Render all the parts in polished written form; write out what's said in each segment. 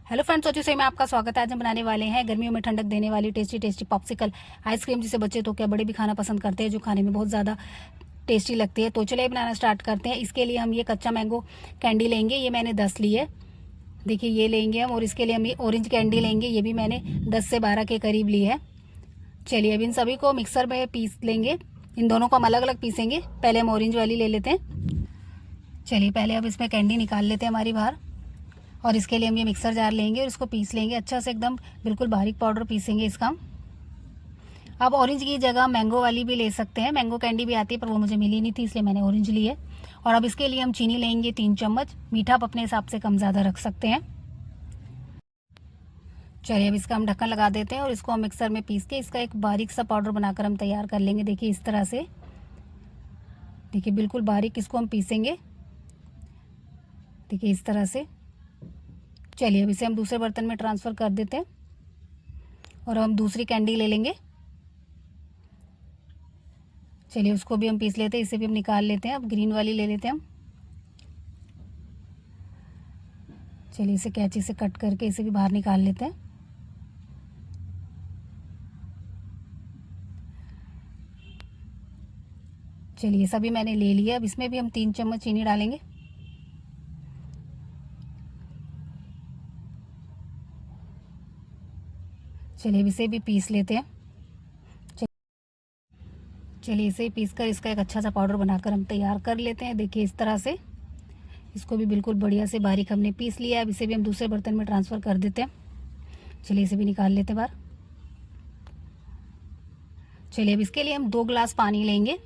Hello friends, सोचिए से में आपका स्वागत है। आज हम बनाने वाले हैं गर्मियों में ठंडक देने वाली टेस्टी टेस्टी पॉप्सिकल आइसक्रीम, जिसे बच्चे तो क्या बड़े भी खाना पसंद करते हैं, जो खाने में बहुत ज़्यादा टेस्टी लगती है। तो चलिए बनाना स्टार्ट करते हैं। इसके लिए हम ये कच्चा मैंगो कैंडी लेंगे, ये मैंने 10 ली है। देखिए ये लेंगे हम, और इसके लिए हम ये ऑरेंज कैंडी लेंगे, ये भी मैंने 10 से 12 के करीब ली है। चलिए अब इन सभी को मिक्सर में पीस लेंगे। इन दोनों को हम अलग अलग पीसेंगे। पहले हम ऑरेंज वाली ले लेते हैं। चलिए पहले अब इसमें कैंडी निकाल लेते हैं हमारी बाहर, और इसके लिए हम ये मिक्सर जार लेंगे और इसको पीस लेंगे अच्छा से, एकदम बिल्कुल बारीक पाउडर पीसेंगे इसका। आप ऑरेंज की जगह मैंगो वाली भी ले सकते हैं, मैंगो कैंडी भी आती है, पर वो मुझे मिली नहीं थी इसलिए मैंने ऑरेंज ली है। और अब इसके लिए हम चीनी लेंगे 3 चम्मच। मीठा आप अपने हिसाब से कम ज़्यादा रख सकते हैं। चलिए अब इसका हम ढक्कन लगा देते हैं और इसको हम मिक्सर में पीस के इसका एक बारीक सा पाउडर बनाकर हम तैयार कर लेंगे। देखिए इस तरह से, देखिए बिल्कुल बारीक इसको हम पीसेंगे। देखिए इस तरह से। चलिए अब इसे हम दूसरे बर्तन में ट्रांसफ़र कर देते हैं और हम दूसरी कैंडी ले लेंगे। चलिए उसको भी हम पीस लेते हैं, इसे भी हम निकाल लेते हैं। अब ग्रीन वाली ले लेते हैं हम। चलिए इसे कैंची से कट करके इसे भी बाहर निकाल लेते हैं। चलिए सभी मैंने ले लिया। अब इसमें भी हम 3 चम्मच चीनी डालेंगे। चलिए अब इसे भी पीस लेते हैं। चलिए इसे पीस कर इसका एक अच्छा सा पाउडर बनाकर हम तैयार कर लेते हैं। देखिए इस तरह से इसको भी बिल्कुल बढ़िया से बारीक हमने पीस लिया है। अब इसे भी हम दूसरे बर्तन में ट्रांसफ़र कर देते हैं। चलिए इसे भी निकाल लेते हैं बाहर। चलिए अब इसके लिए हम 2 गिलास पानी लेंगे,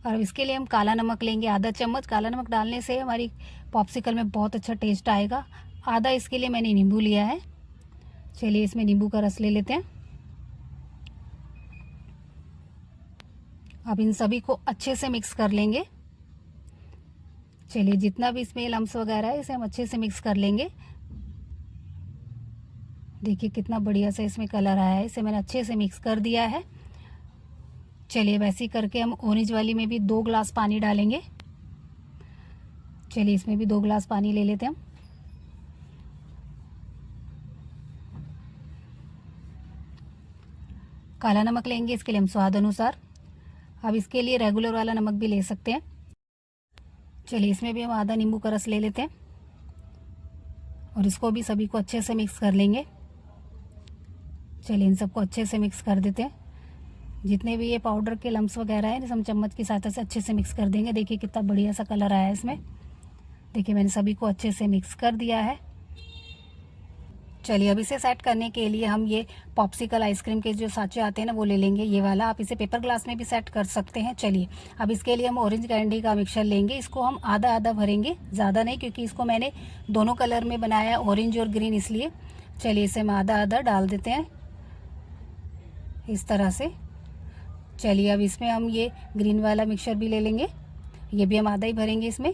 और अब इसके लिए हम काला नमक लेंगे आधा चम्मच। काला नमक डालने से हमारी पॉप्सिकल में बहुत अच्छा टेस्ट आएगा। आधा इसके लिए मैंने नींबू लिया है। चलिए इसमें नींबू का रस ले लेते हैं। अब इन सभी को अच्छे से मिक्स कर लेंगे। चलिए जितना भी इसमें लम्स वगैरह है इसे हम अच्छे से मिक्स कर लेंगे। देखिए कितना बढ़िया से इसमें कलर आया है, इसे मैंने अच्छे से मिक्स कर दिया है। चलिए वैसे ही करके हम ऑरेंज वाली में भी 2 गिलास पानी डालेंगे। चलिए इसमें भी 2 गिलास पानी ले लेते हैं हम। काला नमक लेंगे, इसके लिए हम स्वाद अनुसार। अब इसके लिए रेगुलर वाला नमक भी ले सकते हैं। चलिए इसमें भी हम आधा नींबू का रस ले लेते हैं और इसको भी सभी को अच्छे से मिक्स कर लेंगे। चलिए इन सबको अच्छे से मिक्स कर देते हैं। जितने भी ये पाउडर के लम्स वगैरह हैं हम चम्मच की सहायता से अच्छे से मिक्स कर देंगे। देखिए कितना बढ़िया सा कलर आया है इसमें। देखिए मैंने सभी को अच्छे से मिक्स कर दिया है। चलिए अब इसे सेट करने के लिए हम ये पॉप्सिकल आइसक्रीम के जो साँचे आते हैं ना, वो ले लेंगे, ये वाला। आप इसे पेपर ग्लास में भी सेट कर सकते हैं। चलिए अब इसके लिए हम ऑरेंज कैंडी का मिक्सचर लेंगे। इसको हम आधा आधा भरेंगे, ज़्यादा नहीं, क्योंकि इसको मैंने दोनों कलर में बनाया, ऑरेंज और ग्रीन, इसलिए। चलिए इसे हम आधा आधा डाल देते हैं इस तरह से। चलिए अब इसमें हम ये ग्रीन वाला मिक्सचर भी ले लेंगे, ये भी हम आधा ही भरेंगे इसमें।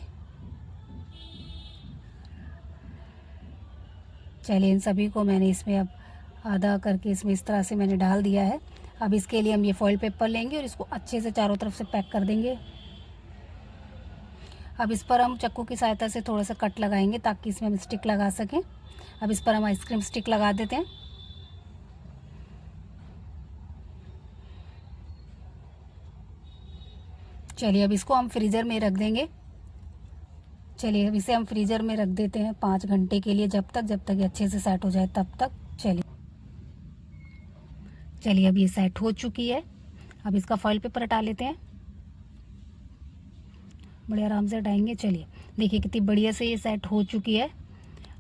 चलिए इन सभी को मैंने इसमें अब आधा करके इसमें इस तरह से मैंने डाल दिया है। अब इसके लिए हम ये फॉइल पेपर लेंगे और इसको अच्छे से चारों तरफ से पैक कर देंगे। अब इस पर हम चाकू की सहायता से थोड़ा सा कट लगाएंगे ताकि इसमें हम स्टिक लगा सकें। अब इस पर हम आइसक्रीम स्टिक लगा देते हैं। चलिए अब इसको हम फ्रीज़र में रख देंगे। चलिए अब इसे हम फ्रीज़र में रख देते हैं 5 घंटे के लिए, जब तक ये अच्छे से सेट हो जाए तब तक। चलिए अब ये सेट हो चुकी है। अब इसका फॉइल पेपर हटा लेते हैं, बड़े आराम से हटाएंगे। चलिए देखिए कितनी बढ़िया से ये सेट हो चुकी है।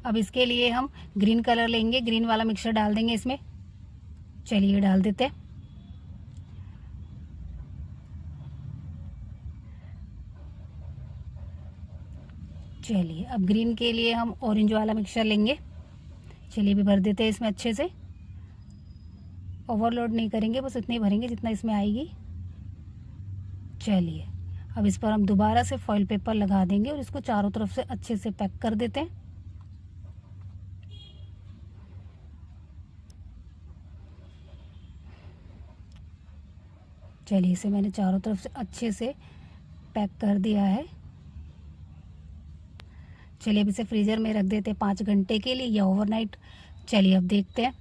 अब इसके लिए हम ग्रीन कलर लेंगे, ग्रीन वाला मिक्सचर डाल देंगे इसमें। चलिए डाल देते हैं। चलिए अब ग्रीन के लिए हम ऑरेंज वाला मिक्सचर लेंगे। चलिए भी भर देते हैं इसमें अच्छे से। ओवरलोड नहीं करेंगे, बस इतनी भरेंगे जितना इसमें आएगी। चलिए अब इस पर हम दोबारा से फॉइल पेपर लगा देंगे और इसको चारों तरफ से अच्छे से पैक कर देते हैं। चलिए इसे मैंने चारों तरफ से अच्छे से पैक कर दिया है। चलिए अब इसे फ्रीज़र में रख देते हैं 5 घंटे के लिए या ओवरनाइट। चलिए अब देखते हैं,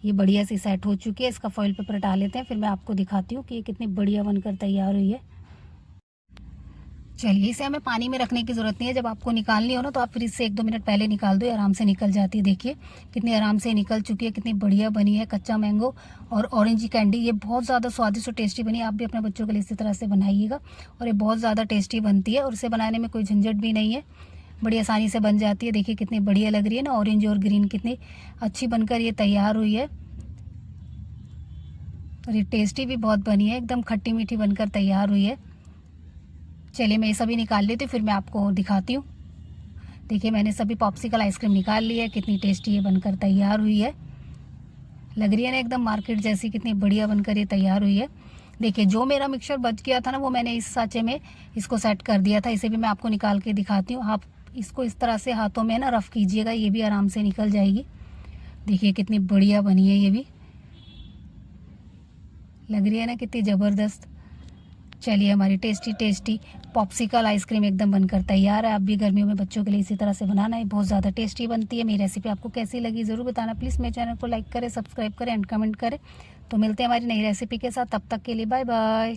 ये बढ़िया सी सेट हो चुकी है। इसका फॉइल पेपर हटा लेते हैं, फिर मैं आपको दिखाती हूँ कि ये कितनी बढ़िया बनकर तैयार हुई है। चलिए इसे हमें पानी में रखने की ज़रूरत नहीं है। जब आपको निकालनी हो ना तो आप फ्रिज से 1-2 मिनट पहले निकाल दो, आराम से निकल जाती है। देखिए कितनी आराम से निकल चुकी है, कितनी बढ़िया बनी है। कच्चा मैंगो और ऑरेंज कैंडी, ये बहुत ज़्यादा स्वादिष्ट और टेस्टी बनी है। आप भी अपने बच्चों के लिए इसी तरह से बनाइएगा और ये बहुत ज़्यादा टेस्टी बनती है और इसे बनाने में कोई झंझट भी नहीं है, बड़ी आसानी से बन जाती है। देखिए कितनी बढ़िया लग रही है ना, ऑरेंज और ग्रीन कितनी अच्छी बनकर ये तैयार हुई है और ये टेस्टी भी बहुत बनी है, एकदम खट्टी मीठी बनकर तैयार हुई है। चलिए मैं ये सभी निकाल लेती हूँ, फिर मैं आपको दिखाती हूँ। देखिए मैंने सभी पॉप्सिकल आइसक्रीम निकाल ली है, कितनी टेस्टी ये बनकर तैयार हुई है। लग रही है ना एकदम मार्केट जैसी, कितनी बढ़िया बनकर ये तैयार हुई है। देखिए जो मेरा मिक्सचर बच गया था ना, वो मैंने इस सांचे में इसको सेट कर दिया था। इसे भी मैं आपको निकाल के दिखाती हूँ। आप इसको इस तरह से हाथों में ना रफ कीजिएगा, ये भी आराम से निकल जाएगी। देखिए कितनी बढ़िया बनी है, ये भी लग रही है ना कितनी ज़बरदस्त। चलिए हमारी टेस्टी टेस्टी पॉप्सिकल आइसक्रीम एकदम बनकर तैयार है। आप भी गर्मियों में बच्चों के लिए इसी तरह से बनाना है, बहुत ज़्यादा टेस्टी बनती है। मेरी रेसिपी आपको कैसी लगी ज़रूर बताना। प्लीज़ मेरे चैनल को लाइक करें, सब्सक्राइब करें एंड कमेंट करें। तो मिलते हैं हमारी नई रेसिपी के साथ, तब तक के लिए बाय बाय।